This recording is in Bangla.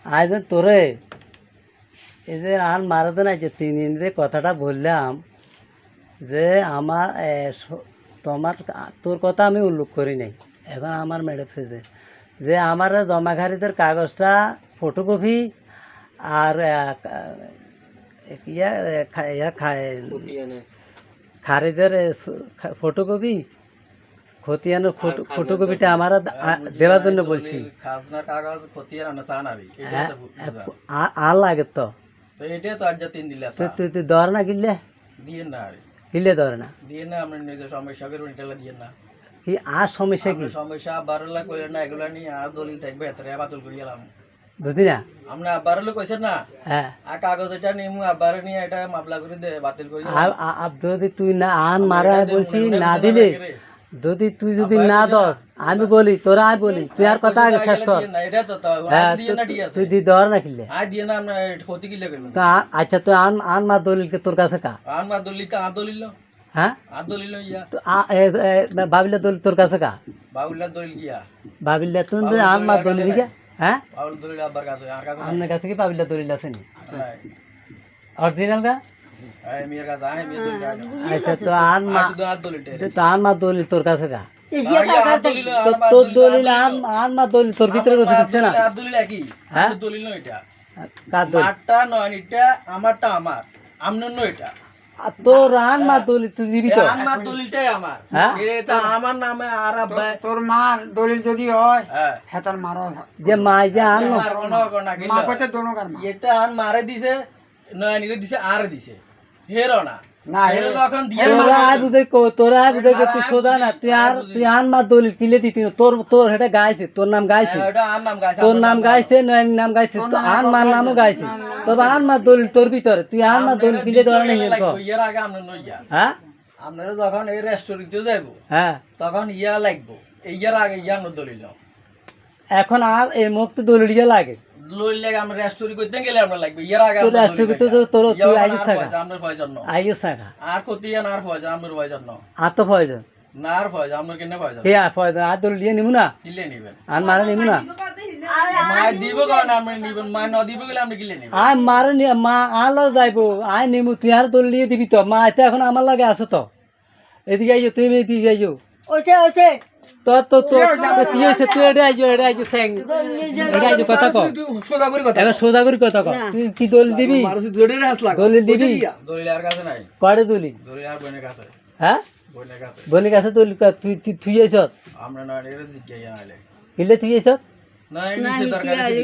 আজ তোরে এই যে আর মারাতে নাই যে 3 দিন যে কথাটা বললাম যে আমার তোমার তোর কথা আমি উল্লেখ করি নাই, এখন আমার মেডে ফেজে যে আমার জমাখারিদের কাগজটা ফটোকপি আর খারিজের ফটোকপি খতিয়ানো ফটোকপিটা আমার দেওয়ার জন্য বলছি। আর লাগে তো তুই ধর না কিনলে কিনলে ধরে না কি আর সমস্যা কি সমস্যা বারোলা কইলে না এগুলা নিয়ে আর দলিল থাকবে এত বাতিল করে গেলাম বুঝলি না আমরা আব্বার লোক কইছেন না। হ্যাঁ আর কাগজ এটা নিমু আব্বার নিয়ে এটা মামলা করে দে বাতিল করে যদি তুই না আন মারা বলছি না দিলে যদি তুই যদি না দর আমি বলি তোরা আমি বলি তুই আর কথা আগে শেষ কর। তুই দি দর না কিনলে আচ্ছা তুই আন মা দলিলকে তোর কাছে কা আন মা দলিল কা দলিল হ্যাঁ আর দলিল ইয়া বাবিলা দলিল তোর কাছে কা বাবুল্লাহ দলিল গিয়া বাবিলা তুই আন মা দলিল গিয়া হ্যাঁ বাবুল দলিল আব্বার কাছে আর কাছে আমার কাছে কি বাবিলা দলিল আছে নি অরিজিনাল কা আচ্ছা তো আন মা দলিল তোর কাছে কা তোর দলিল আন মা দলিল তোর ভিতরে বসে দিচ্ছে না হ্যাঁ দলিল নয় এটা কার দলিল আটটা নয় এটা আমারটা আমার আমনর নয় এটা তোর আন মা দলিল তুই দিবি তো আন মা দলিলটাই আমার হ্যাঁ এটা আমার নামে আর আব্বা তোর মার দলিল যদি হয় হেতার মারো যে মা যে আন মা কইতে দোনো কার মা এটা আন মারে দিছে নয় নিরে দিছে আর দিছে হেরো না না হেরো যখন দিয়ে তোরা বুঝে তুই সোজা না তুই আন মা দলিল কিলে দিতি তোর এটা গাইছে তোর নাম গাইছে এটা আর নাম গাইছে তোর নাম গাইছে নয় নাম গাইছে তো আন মার নামও গাইছে তবে আন মা দলিল তোর ভিতরে তুই আন মা দলিল কিলে দেওয়ার নেই এর আগে আমরা নইয়া হ্যাঁ আপনারা যখন এই রেস্টুরেন্টে যাইব হ্যাঁ তখন ইয়া লাগবো ইয়ার আগে ইয়া ন দলিল এখন আর এই মুক্ত দলিল ইয়া লাগে লইল লাগে আমরা রেস্টুরেন্ট করতে গেলে আমরা লাগবে ইয়ার আগে তোর রেস্টুরেন্ট তো তোর তুই আইস থাকা আমরা প্রয়োজন না আইস থাকা আর কতি না আর প্রয়োজন আমরা প্রয়োজন না আর তো প্রয়োজন না আর প্রয়োজন আমরা কেন প্রয়োজন কে আর প্রয়োজন আর দলিল দিয়ে নিমু না কিলে নিবেন আর মারা নিমু না মা দিব কোন আমরা নিবেন মা ন দিব গেলে আমরা কিলে নিব আয় মারা নি মা আলো যাইবো আয় নিমু তুই আর দলিল দিয়ে দিবি তো মা এটা এখন আমার লাগে আছে তো এদিকে আইজো তুমি এদিকে আইজো ওছে ওছে তো তো তো কি হইছে তুই এটা আইজো স্যাং এটা আইজো কথা কও সোজা করে কথা এখন সোজা করে কথা কও তুই কি দলিল দিবি মারুছি জড়ে হাস লাগ দলিল দিবি দলিল আর কাছে নাই কড়ে দলিল দলিল আর বনে কাছে হ্যাঁ বনে কাছে বনি কাছে দলিল তুই তুই আইছ আমরা না এর জিজ্ঞাসা আইলে কিলে তুই আইছ না এই নিচে দরকার আছে